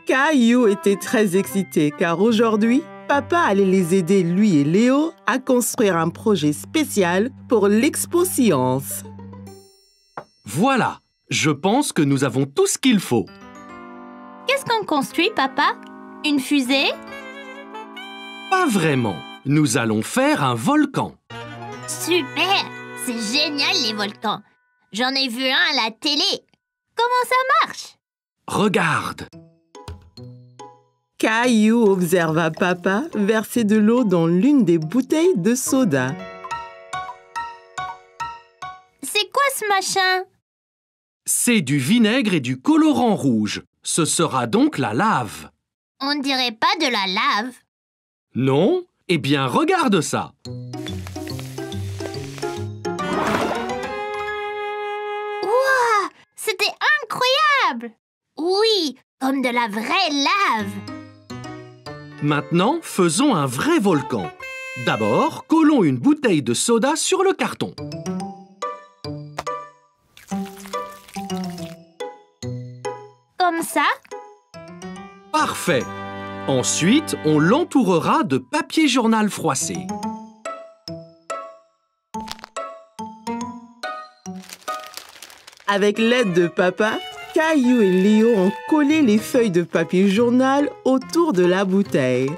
Caillou était très excité car aujourd'hui, papa allait les aider, lui et Léo, à construire un projet spécial pour l'Expo Science. Voilà, je pense que nous avons tout ce qu'il faut. Qu'est-ce qu'on construit, papa? Une fusée? Pas vraiment. Nous allons faire un volcan. Super! C'est génial, les volcans. J'en ai vu un à la télé. Comment ça marche? Regarde. Caillou observa papa verser de l'eau dans l'une des bouteilles de soda. C'est quoi ce machin? C'est du vinaigre et du colorant rouge. Ce sera donc la lave. On ne dirait pas de la lave. Non? Eh bien, regarde ça. Wouah! C'était incroyable! Oui, comme de la vraie lave. Maintenant, faisons un vrai volcan. D'abord, collons une bouteille de soda sur le carton. Comme ça? Parfait. Ensuite, on l'entourera de papier journal froissé. Avec l'aide de papa, Caillou et Léo ont collé les feuilles de papier journal autour de la bouteille.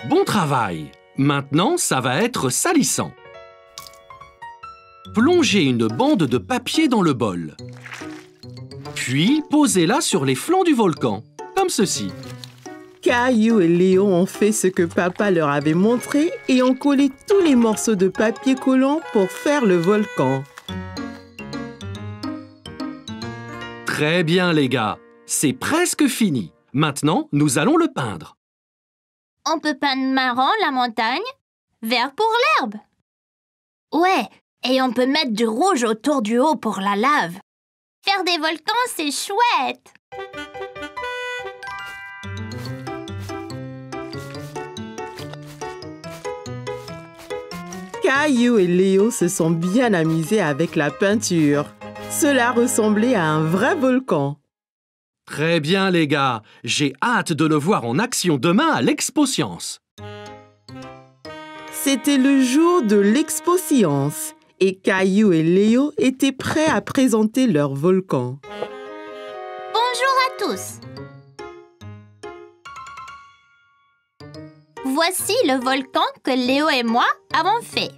Bon travail. Maintenant, ça va être salissant. Plongez une bande de papier dans le bol. Puis, posez-la sur les flancs du volcan, comme ceci. Caillou et Léo ont fait ce que papa leur avait montré et ont collé tous les morceaux de papier collant pour faire le volcan. Très bien, les gars. C'est presque fini. Maintenant, nous allons le peindre. On peut peindre marron la montagne, vert pour l'herbe. Ouais, et on peut mettre du rouge autour du haut pour la lave. Faire des volcans, c'est chouette! Caillou et Léo se sont bien amusés avec la peinture. Cela ressemblait à un vrai volcan. Très bien, les gars. J'ai hâte de le voir en action demain à l'Expo Science. C'était le jour de l'Expo Science et Caillou et Léo étaient prêts à présenter leur volcan. Bonjour à tous! Voici le volcan que Léo et moi avons fait.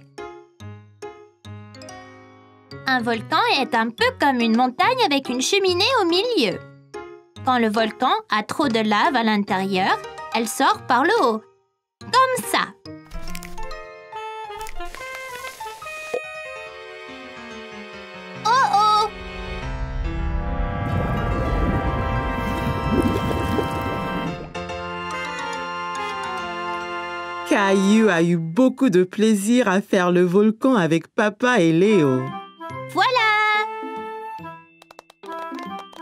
Un volcan est un peu comme une montagne avec une cheminée au milieu. Quand le volcan a trop de lave à l'intérieur, elle sort par le haut, comme ça. Oh oh! Caillou a eu beaucoup de plaisir à faire le volcan avec papa et Léo. Voilà!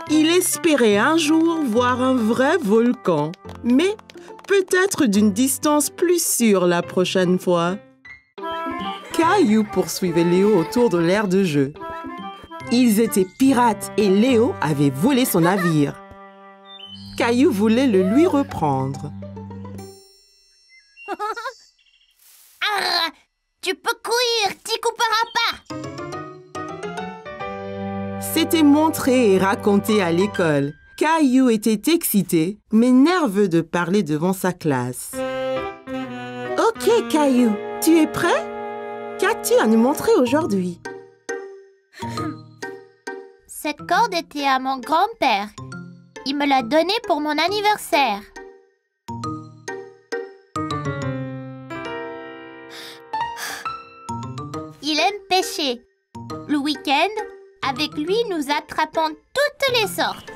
Il espérait un jour voir un vrai volcan, mais peut-être d'une distance plus sûre la prochaine fois. Caillou poursuivait Léo autour de l'aire de jeu. Ils étaient pirates et Léo avait volé son navire. Caillou voulait le lui reprendre. Ah, tu peux courir, t'y couperas pas! C'était montré et raconté à l'école. Caillou était excité, mais nerveux de parler devant sa classe. Ok, Caillou, tu es prêt? Qu'as-tu à nous montrer aujourd'hui? Cette corde était à mon grand-père. Il me l'a donnée pour mon anniversaire. Il aime pêcher. Le week-end, avec lui, nous attrapons toutes les sortes.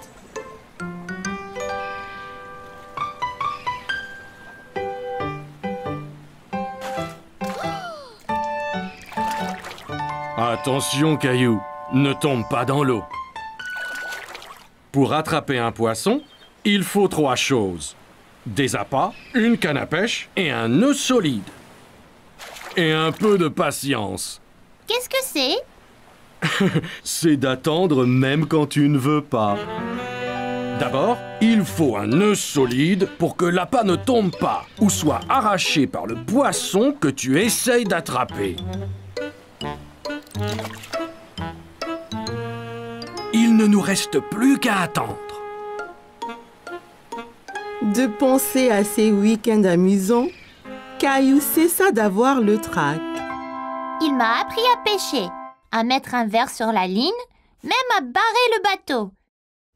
Attention, Caillou, ne tombe pas dans l'eau. Pour attraper un poisson, il faut 3 choses. Des appâts, une canne à pêche et un nœud solide. Et un peu de patience. Qu'est-ce que c'est? C'est d'attendre même quand tu ne veux pas. D'abord, il faut un nœud solide pour que l'appât ne tombe pas ou soit arraché par le poisson que tu essayes d'attraper. Il ne nous reste plus qu'à attendre. De penser à ces week-ends amusants, Caillou cessa d'avoir le trac. Il m'a appris à pêcher, à mettre un verre sur la ligne, même à barrer le bateau.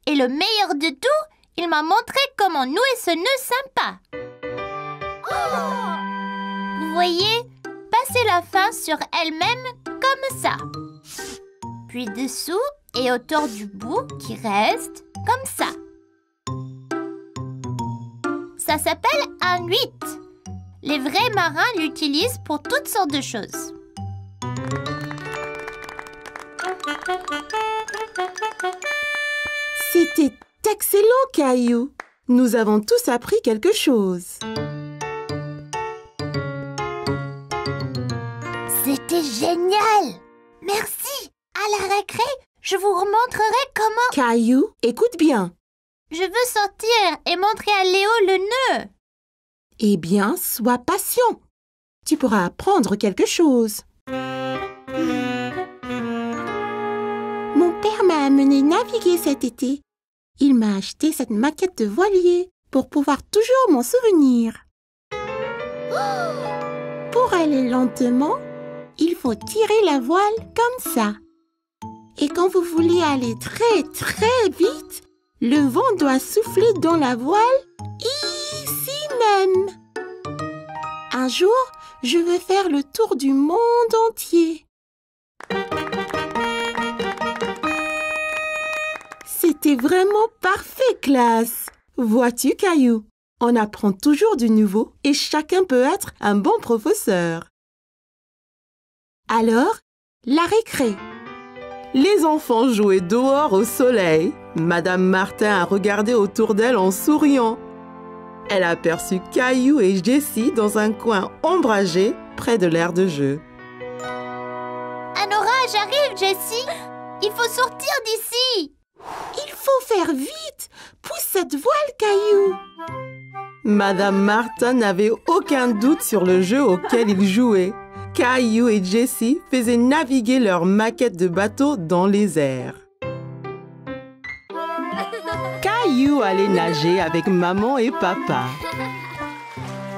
Et le meilleur de tout, il m'a montré comment nouer ce nœud sympa. Vous voyez, passer la fin sur elle-même comme ça. Puis dessous et autour du bout qui reste comme ça. Ça s'appelle un 8. Les vrais marins l'utilisent pour toutes sortes de choses. C'était excellent, Caillou. Nous avons tous appris quelque chose. C'était génial! Merci! À la récré, je vous remontrerai comment... Caillou, écoute bien. Je veux sortir et montrer à Léo le nœud. Eh bien, sois patient. Tu pourras apprendre quelque chose. Mon père m'a amené naviguer cet été. Il m'a acheté cette maquette de voilier pour pouvoir toujours m'en souvenir. Pour aller lentement, il faut tirer la voile comme ça. Et quand vous voulez aller très vite, le vent doit souffler dans la voile ici même. Un jour, je veux faire le tour du monde entier. C'était vraiment parfait, classe. Vois-tu, Caillou, on apprend toujours du nouveau et chacun peut être un bon professeur. Alors, la récré. Les enfants jouaient dehors au soleil. Madame Martin a regardé autour d'elle en souriant. Elle aperçut Caillou et Jessie dans un coin ombragé près de l'aire de jeu. Un orage arrive, Jessie. Il faut sortir d'ici. Il faut faire vite. Pousse cette voile, Caillou. Madame Martin n'avait aucun doute sur le jeu auquel ils jouaient. Caillou et Jessie faisaient naviguer leur maquette de bateau dans les airs. Caillou allait nager avec maman et papa.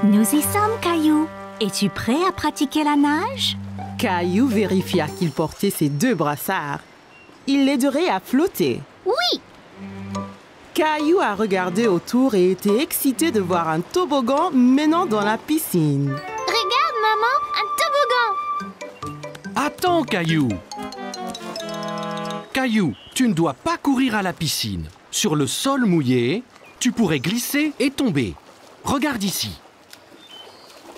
Nous y sommes, Caillou. Es-tu prêt à pratiquer la nage? Caillou vérifia qu'il portait ses 2 brassards. Il l'aiderait à flotter. Oui! Caillou a regardé autour et était excité de voir un toboggan menant dans la piscine. Regarde, maman, un toboggan! Attends, Caillou! Caillou, tu ne dois pas courir à la piscine. Sur le sol mouillé, tu pourrais glisser et tomber. Regarde ici.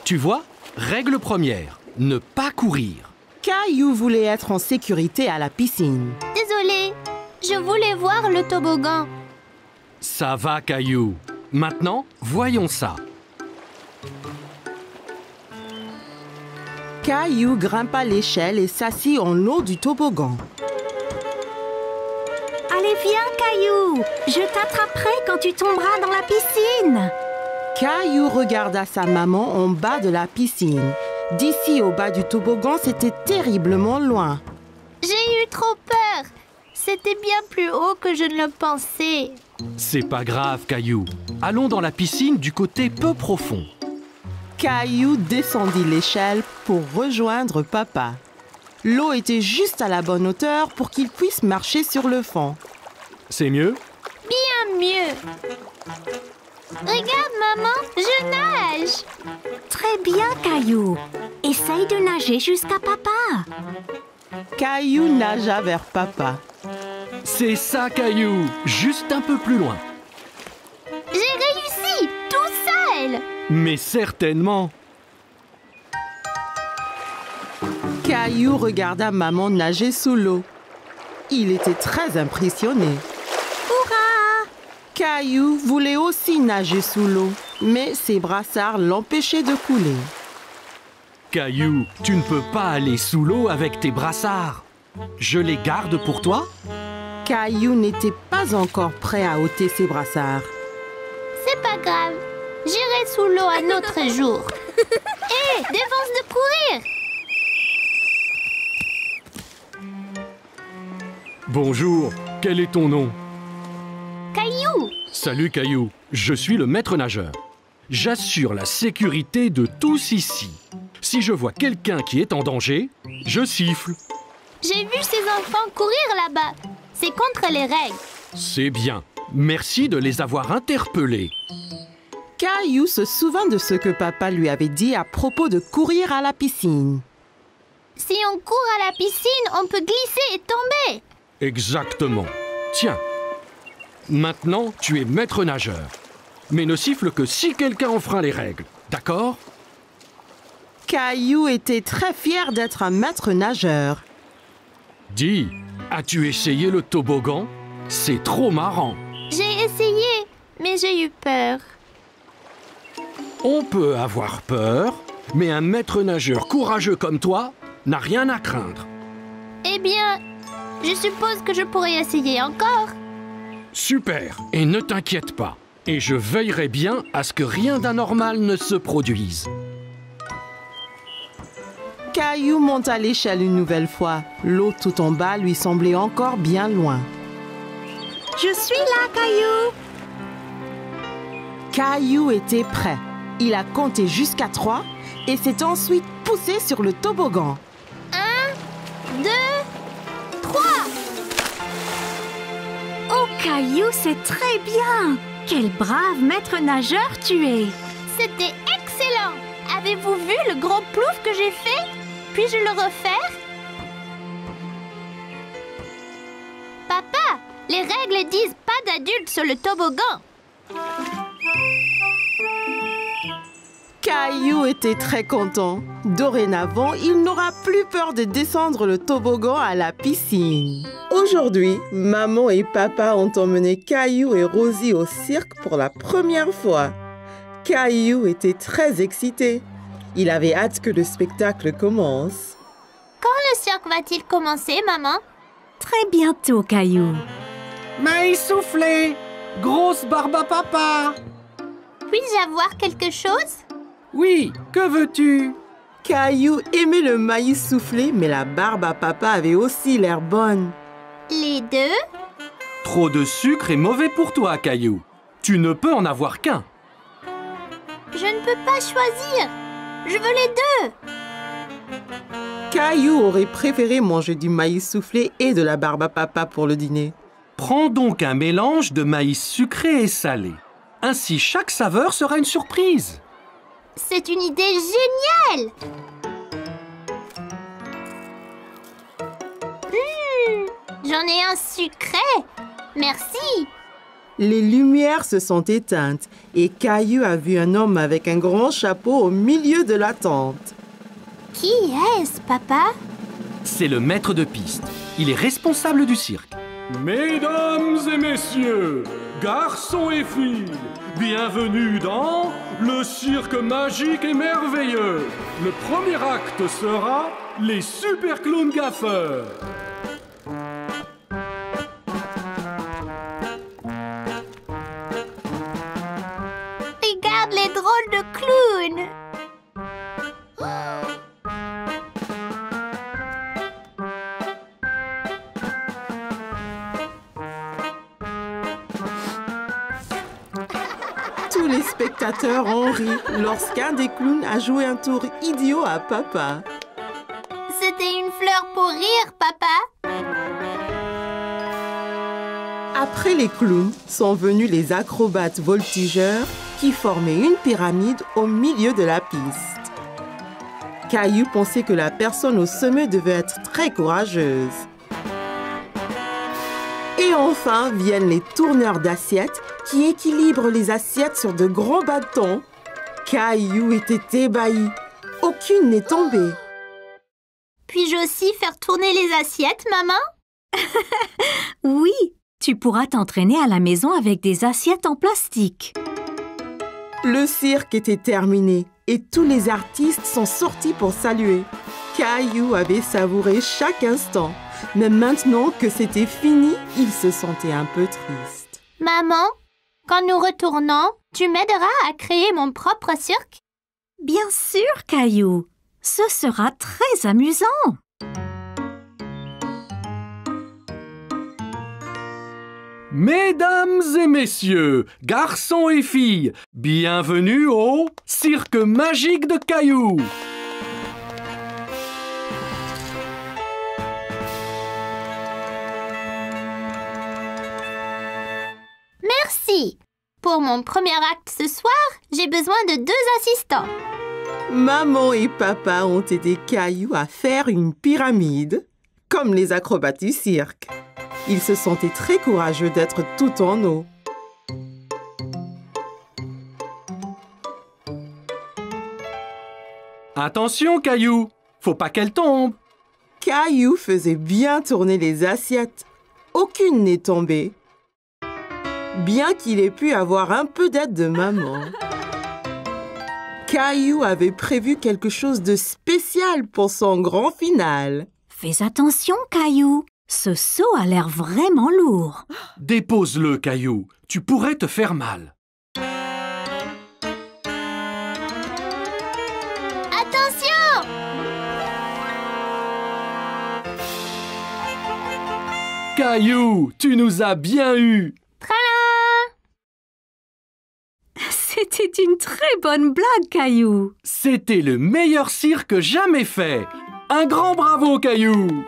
Tu vois, règle première, ne pas courir. Caillou voulait être en sécurité à la piscine. Désolée, je voulais voir le toboggan. Ça va, Caillou. Maintenant, voyons ça. Caillou grimpa l'échelle et s'assit en haut du toboggan. Allez, viens, Caillou. Je t'attraperai quand tu tomberas dans la piscine. Caillou regarda sa maman en bas de la piscine. D'ici au bas du toboggan, c'était terriblement loin. J'ai eu trop peur. C'était bien plus haut que je ne le pensais. C'est pas grave, Caillou. Allons dans la piscine du côté peu profond. Caillou descendit l'échelle pour rejoindre papa. L'eau était juste à la bonne hauteur pour qu'il puisse marcher sur le fond. C'est mieux? Bien mieux. Regarde, maman, je nage. Très bien, Caillou. Essaye de nager jusqu'à papa. Caillou nagea vers papa. C'est ça, Caillou. Juste un peu plus loin. J'ai réussi, tout seul. Mais certainement. Caillou regarda maman nager sous l'eau. Il était très impressionné. Hurrah! Caillou voulait aussi nager sous l'eau, mais ses brassards l'empêchaient de couler. Caillou, tu ne peux pas aller sous l'eau avec tes brassards. Je les garde pour toi? Caillou n'était pas encore prêt à ôter ses brassards. C'est pas grave. J'irai sous l'eau un autre jour. Hé, défense de courir! Bonjour, quel est ton nom? Caillou! Salut Caillou, je suis le maître nageur. J'assure la sécurité de tous ici. Si je vois quelqu'un qui est en danger, je siffle. J'ai vu ces enfants courir là-bas. C'est contre les règles. C'est bien. Merci de les avoir interpellés. Caillou se souvint de ce que papa lui avait dit à propos de courir à la piscine. Si on court à la piscine, on peut glisser et tomber. Exactement. Tiens. Maintenant, tu es maître nageur. Mais ne siffle que si quelqu'un enfreint les règles. D'accord? Caillou était très fier d'être un maître nageur. Dis, as-tu essayé le toboggan? C'est trop marrant. J'ai essayé, mais j'ai eu peur. On peut avoir peur, mais un maître nageur courageux comme toi n'a rien à craindre. Eh bien, je suppose que je pourrais essayer encore. Super, et ne t'inquiète pas. Et je veillerai bien à ce que rien d'anormal ne se produise. Caillou monta l'échelle une nouvelle fois. L'eau tout en bas lui semblait encore bien loin. Je suis là, Caillou. Caillou était prêt. Il a compté jusqu'à 3 et s'est ensuite poussé sur le toboggan. 1, 2, 3. Oh, Caillou, c'est très bien. Quel brave maître nageur tu es. C'était excellent. Avez-vous vu le gros plouf que j'ai fait? Puis-je le refaire? Papa, les règles disent pas d'adultes sur le toboggan. Caillou était très content. Dorénavant, il n'aura plus peur de descendre le toboggan à la piscine. Aujourd'hui, maman et papa ont emmené Caillou et Rosie au cirque pour la première fois. Caillou était très excité. Il avait hâte que le spectacle commence. Quand le cirque va-t-il commencer, maman? Très bientôt, Caillou. Maïs soufflé, grosse barbe à papa. Puis-je avoir quelque chose? Oui, que veux-tu? Caillou aimait le maïs soufflé, mais la barbe à papa avait aussi l'air bonne. Les deux? Trop de sucre est mauvais pour toi, Caillou. Tu ne peux en avoir qu'un. Je ne peux pas choisir. Je veux les deux. Caillou aurait préféré manger du maïs soufflé et de la barbe à papa pour le dîner. Prends donc un mélange de maïs sucré et salé. Ainsi, chaque saveur sera une surprise. C'est une idée géniale. J'en ai un sucré. Merci. Les lumières se sont éteintes et Caillou a vu un homme avec un grand chapeau au milieu de la tente. Qui est-ce, papa? C'est le maître de piste. Il est responsable du cirque. Mesdames et messieurs, garçons et filles, bienvenue dans le cirque magique et merveilleux. Le premier acte sera les super clowns gaffeurs. Regarde les drôles de clowns. Tous les spectateurs ont ri lorsqu'un des clowns a joué un tour idiot à papa. C'était une fleur pour rire, papa. Après les clowns sont venus les acrobates voltigeurs qui formaient une pyramide au milieu de la piste. Caillou pensait que la personne au sommet devait être très courageuse. Et enfin viennent les tourneurs d'assiettes qui équilibrent les assiettes sur de grands bâtons. Caillou était ébahi. Aucune n'est tombée. Puis-je aussi faire tourner les assiettes, maman? Oui, tu pourras t'entraîner à la maison avec des assiettes en plastique. Le cirque était terminé et tous les artistes sont sortis pour saluer. Caillou avait savouré chaque instant. Mais maintenant que c'était fini, il se sentait un peu triste. Maman, quand nous retournons, tu m'aideras à créer mon propre cirque? Bien sûr, Caillou. Ce sera très amusant. Mesdames et messieurs, garçons et filles, bienvenue au Cirque magique de Caillou. Merci. Pour mon premier acte ce soir, j'ai besoin de 2 assistants. Maman et papa ont aidé Caillou à faire une pyramide, comme les acrobates du cirque. Il se sentait très courageux d'être tout en eau. Attention, Caillou, faut pas qu'elle tombe. Caillou faisait bien tourner les assiettes. Aucune n'est tombée. Bien qu'il ait pu avoir un peu d'aide de maman. Caillou avait prévu quelque chose de spécial pour son grand final. Fais attention, Caillou. Ce seau a l'air vraiment lourd. Dépose-le, Caillou, tu pourrais te faire mal. Attention! Caillou, tu nous as bien eu. Tralala! C'était une très bonne blague, Caillou. C'était le meilleur cirque jamais fait. Un grand bravo, Caillou.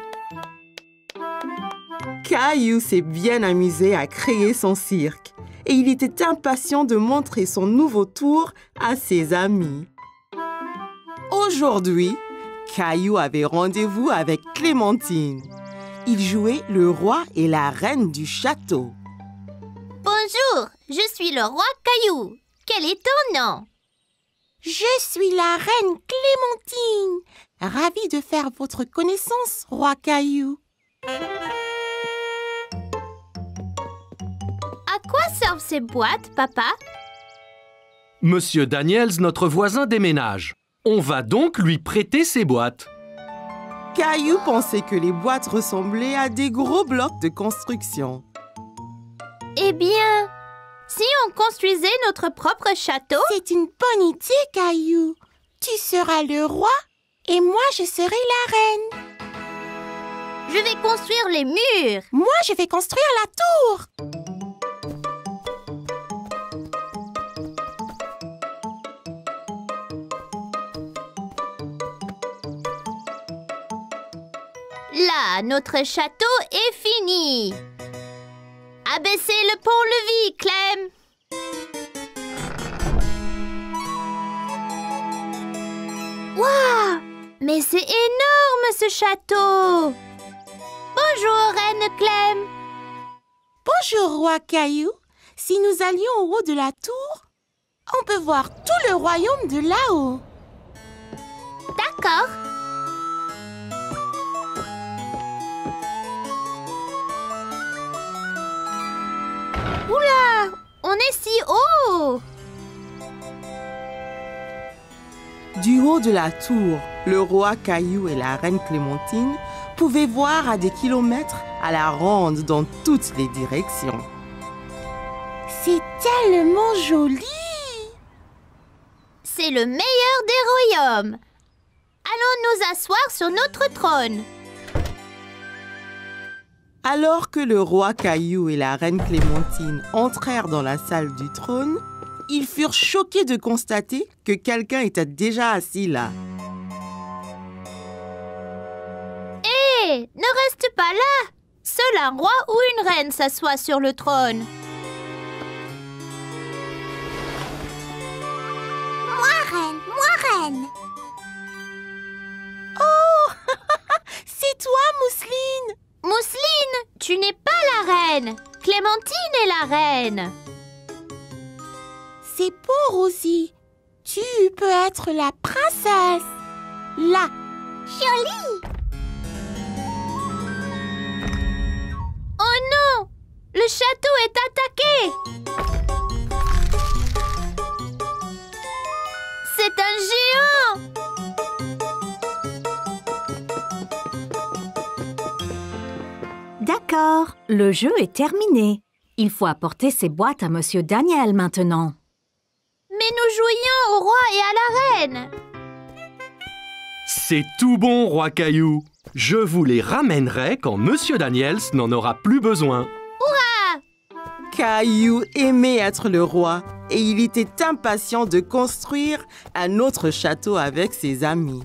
Caillou s'est bien amusé à créer son cirque et il était impatient de montrer son nouveau tour à ses amis. Aujourd'hui, Caillou avait rendez-vous avec Clémentine. Il jouait le roi et la reine du château. Bonjour, je suis le roi Caillou. Quel est ton nom? Je suis la reine Clémentine. Ravie de faire votre connaissance, roi Caillou. À quoi servent ces boîtes, papa? Monsieur Daniels, notre voisin, déménage. On va donc lui prêter ses boîtes. Caillou pensait que les boîtes ressemblaient à des gros blocs de construction. Eh bien, si on construisait notre propre château? C'est une bonne idée, Caillou. Tu seras le roi et moi, je serai la reine. Je vais construire les murs. Moi, je vais construire la tour. Là, notre château est fini. Abaissez le pont-levis, Clem. Waouh! Mais c'est énorme, ce château. Bonjour, Reine Clem. Bonjour, roi Caillou. Si nous allions au haut de la tour, on peut voir tout le royaume de là-haut. D'accord. Oula! On est si haut! Du haut de la tour, le roi Caillou et la reine Clémentine pouvaient voir à des kilomètres à la ronde dans toutes les directions. C'est tellement joli! C'est le meilleur des royaumes. Allons nous asseoir sur notre trône. Alors que le roi Caillou et la reine Clémentine entrèrent dans la salle du trône, ils furent choqués de constater que quelqu'un était déjà assis là. Hé, ne reste pas là. Seul un roi ou une reine s'assoit sur le trône. Moi, reine. Oh, c'est toi, Mousseline. Mousseline, tu n'es pas la reine. Clémentine est la reine. C'est bon, Rosie. Tu peux être la princesse. Là. Jolie. Oh non! Le château est attaqué! C'est un géant! Le jeu est terminé. Il faut apporter ces boîtes à Monsieur Daniel maintenant. Mais nous jouions au roi et à la reine. C'est tout bon, Roi Caillou. Je vous les ramènerai quand Monsieur Daniels n'en aura plus besoin. Caillou aimait être le roi et il était impatient de construire un autre château avec ses amis.